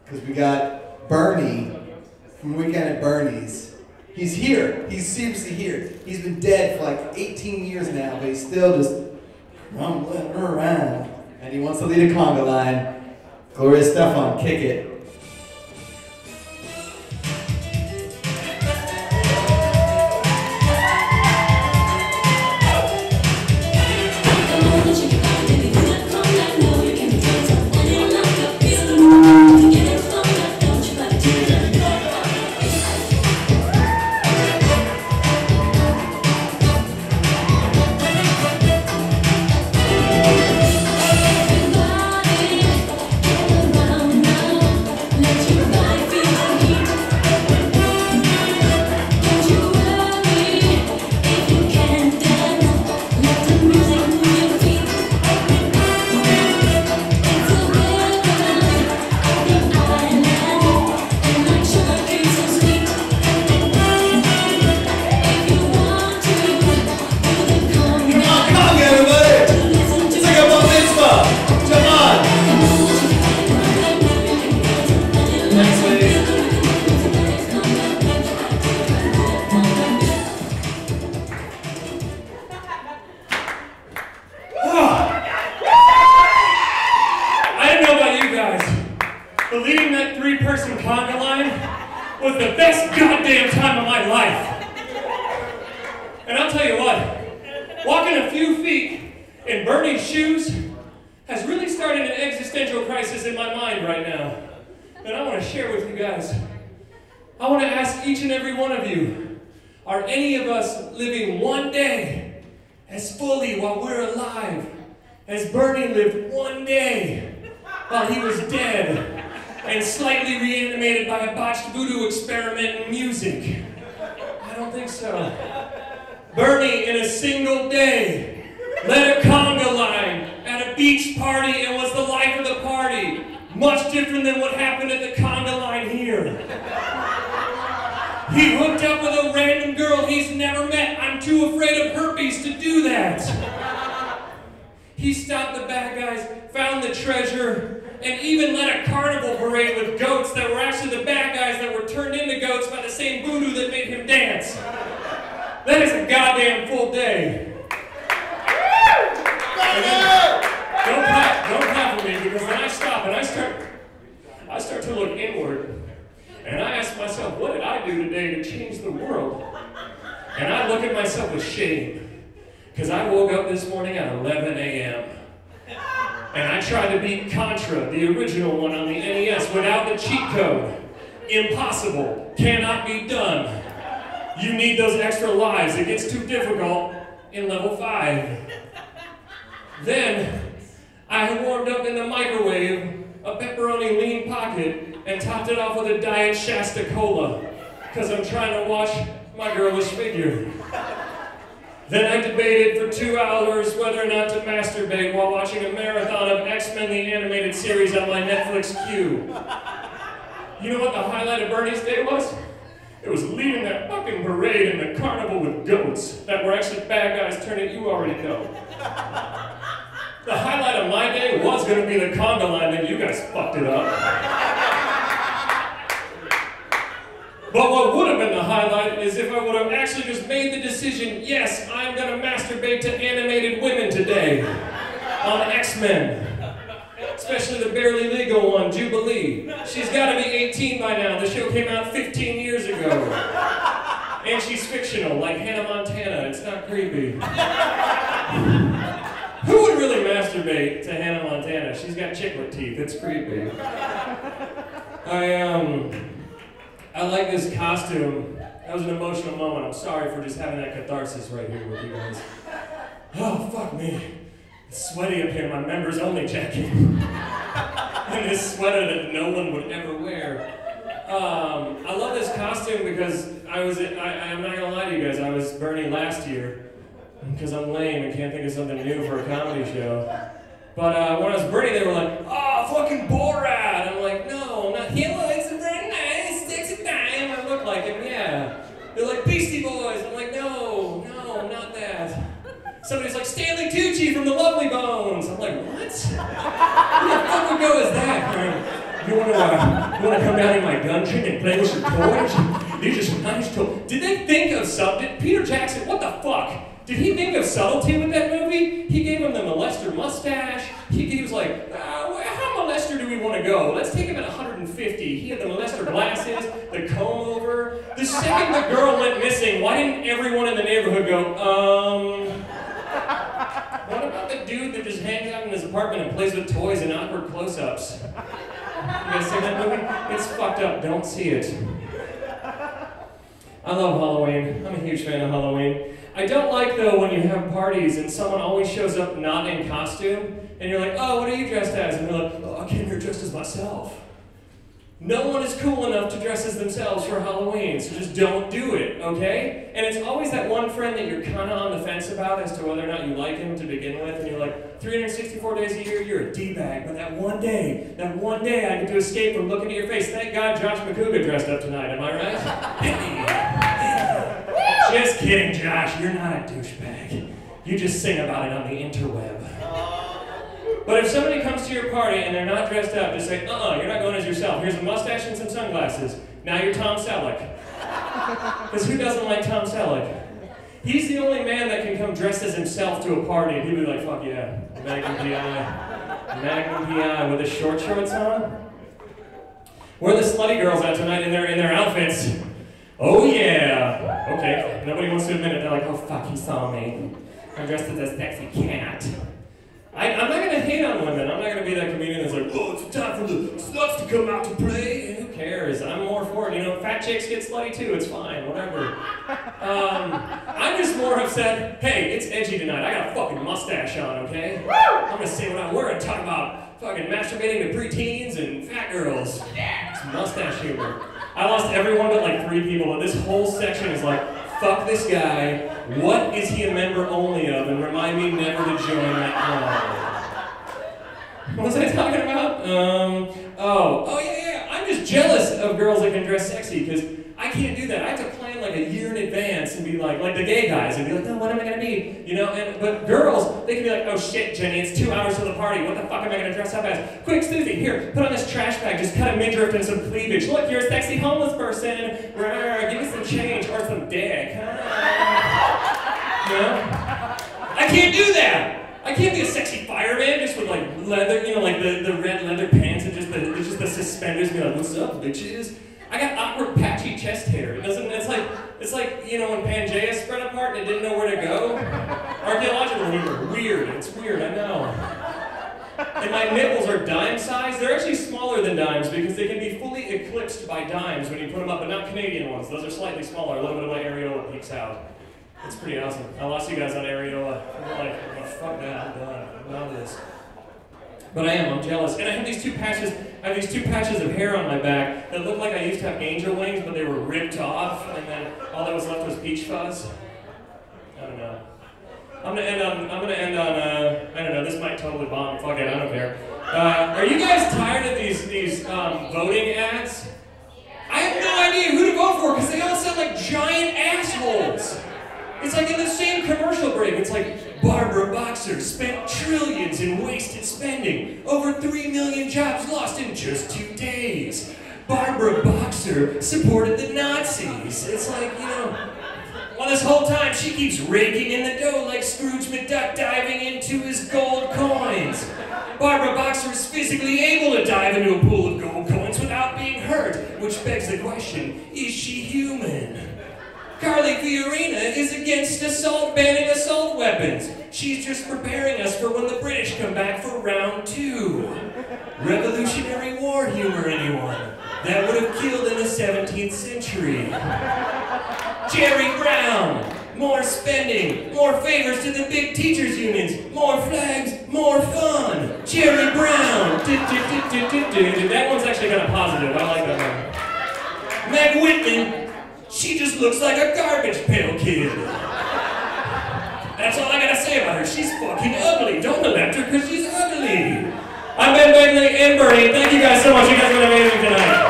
because we got Bernie from Weekend at Bernie's. He's here. He's seriously here. He's been dead for like 18 years now, but he's still just rumbling around. And he wants to lead a conga line. Gloria Stefan, kick it. Impossible. Cannot be done. You need those extra lives. It gets too difficult in level 5. Then, I warmed up in the microwave a pepperoni lean pocket and topped it off with a Diet Shasta Cola because I'm trying to watch my girlish figure. Then I debated for 2 hours whether or not to masturbate while watching a marathon of X-Men the Animated Series on my Netflix queue. You know what the highlight of Bernie's day was? It was leading that fucking parade in the carnival with goats that were actually bad guys turning, you already know. The highlight of my day was going to be the conga line, then you guys fucked it up. But what would have been the highlight is if I would have actually just made the decision, yes, I'm going to masturbate to animated women today on X-Men. Especially the barely legal one, Jubilee. She's got to be 18 by now. The show came out 15 years ago. And she's fictional, like Hannah Montana. It's not creepy. Who would really masturbate to Hannah Montana? She's got chiclet teeth. It's creepy. I like this costume. That was an emotional moment. I'm sorry for just having that catharsis right here with you guys. Oh, fuck me. It's sweaty up here, my members only jacket. And this sweater that no one would ever wear. I love this costume because I'm not gonna lie to you guys, I was Bernie last year because I'm lame and can't think of something new for a comedy show. But when I was Bernie, they were like, oh, fucking Borat! I'm like, no, not him, it's a very nice, sexy time. I look like him, yeah. They're like, Beastie Boys. I'm like, no, not that. Somebody's like, Stanley Tucci from the Lovely Bones. I'm like, what? Who the fuck would go as that? You want want to come down in my dungeon and play with some toys? These are some nice toys. Did they think of something? Peter Jackson, what the fuck? Did he think of subtlety with that movie? He gave him the molester mustache. He was like, how molester do we want to go? Let's take him at 150. He had the molester glasses, the comb over. The second the girl went missing, why didn't everyone in the neighborhood go, what about the dude that just hangs out in his apartment and plays with toys and awkward close-ups? You guys seen that movie? It's fucked up. Don't see it. I love Halloween. I'm a huge fan of Halloween. I don't like, though, when you have parties and someone always shows up not in costume, and you're like, oh, what are you dressed as? And they're like, oh, I came here dressed as myself. No one is cool enough to dress as themselves for Halloween, so just don't do it, okay? And it's always that one friend that you're kind of on the fence about as to whether or not you like him to begin with, and you're like, 364 days a year, you're a D-bag, but that one day I get to escape from looking at your face. Thank God Josh McCouga dressed up tonight, am I right? Just kidding, Josh, you're not a douchebag. You just sing about it on the interweb. But if somebody comes to your party and they're not dressed up, just say, you're not going as yourself. Here's a mustache and some sunglasses. Now you're Tom Selleck. Because who doesn't like Tom Selleck? He's the only man that can come dressed as himself to a party and he'll be like, fuck yeah, Magnum PI with his short shorts on. Where are the slutty girls at tonight in their outfits? Oh yeah. Okay, nobody wants to admit it. They're like, oh fuck, he saw me. I'm dressed as a sexy cat. I'm not going to hate on women. I'm not going to be that comedian that's like, oh, it's time for the sluts to come out to play. Who cares? I'm more for it. You know, fat chicks get slutty too. It's fine. Whatever. I'm just more upset. Hey, it's edgy tonight. I got a fucking mustache on, okay? I'm going to say what I were and talk about fucking masturbating to preteens and fat girls. It's mustache humor. I lost everyone but like 3 people. And this whole section is like, fuck this guy. What is he a member only of? And remind me never to join that club. What was I talking about? Oh yeah. I'm just jealous of girls that can dress sexy because I can't do that. I have to plan like a year in advance and be like the gay guys and be like, oh, what am I gonna be? You know, but girls, they can be like, oh shit, Jenny, it's 2 hours to the party. What the fuck am I gonna dress up as? Quick, Susie, here, put on this trash bag, just cut a midriff and some cleavage. Look, you're a sexy homeless person. Give me some change or some dick. You know? I can't do that. I can't be a sexy fireman just with like leather, you know, like the red leather pants and just the suspenders. Be like, what's up, bitches? I got awkward patchy chest hair. It's like you know when Pangea spread apart and it didn't know where to go. Archaeological humor, weird. It's weird, I know. And my nipples are dime sized. They're actually smaller than dimes because they can be fully eclipsed by dimes when you put them up, but not Canadian ones. Those are slightly smaller. A little bit of my areola peeks out. It's pretty awesome. I lost you guys on areola. I'm like, oh, fuck that, I'm done. I'm done with this. But I'm jealous. And I have these two patches of hair on my back that look like I used to have angel wings, but they were ripped off, and then all that was left was peach fuzz. I don't know. I'm gonna end on, I don't know, this might totally bomb. Fuck it, I don't care. Are you guys tired of these voting ads? I have no idea who to vote for because they all sound like giant assholes. It's like in the same commercial break, it's like, Barbara Boxer spent trillions in wasted spending. Over 3 million jobs lost in just 2 days. Barbara Boxer supported the Nazis. It's like, you know, well, this whole time she keeps raking in the dough like Scrooge McDuck diving into his gold coins. Barbara Boxer is physically able to dive into a pool of gold coins without being hurt, which begs the question, is she human? Carly Fiorina is against banning assault weapons. She's just preparing us for when the British come back for round 2. Revolutionary War humor, anyone? That would have killed in the 17th century. Jerry Brown. More spending, more favors to the big teachers unions, more flags, more fun. Jerry Brown. That one's actually kind of positive. I like that one. Meg Whitman. She just looks like a garbage pail kid. That's all I gotta say about her. She's fucking ugly. Don't elect her because she's ugly. I'm Ben Begley and Bernie. Thank you guys so much. You guys have been amazing tonight.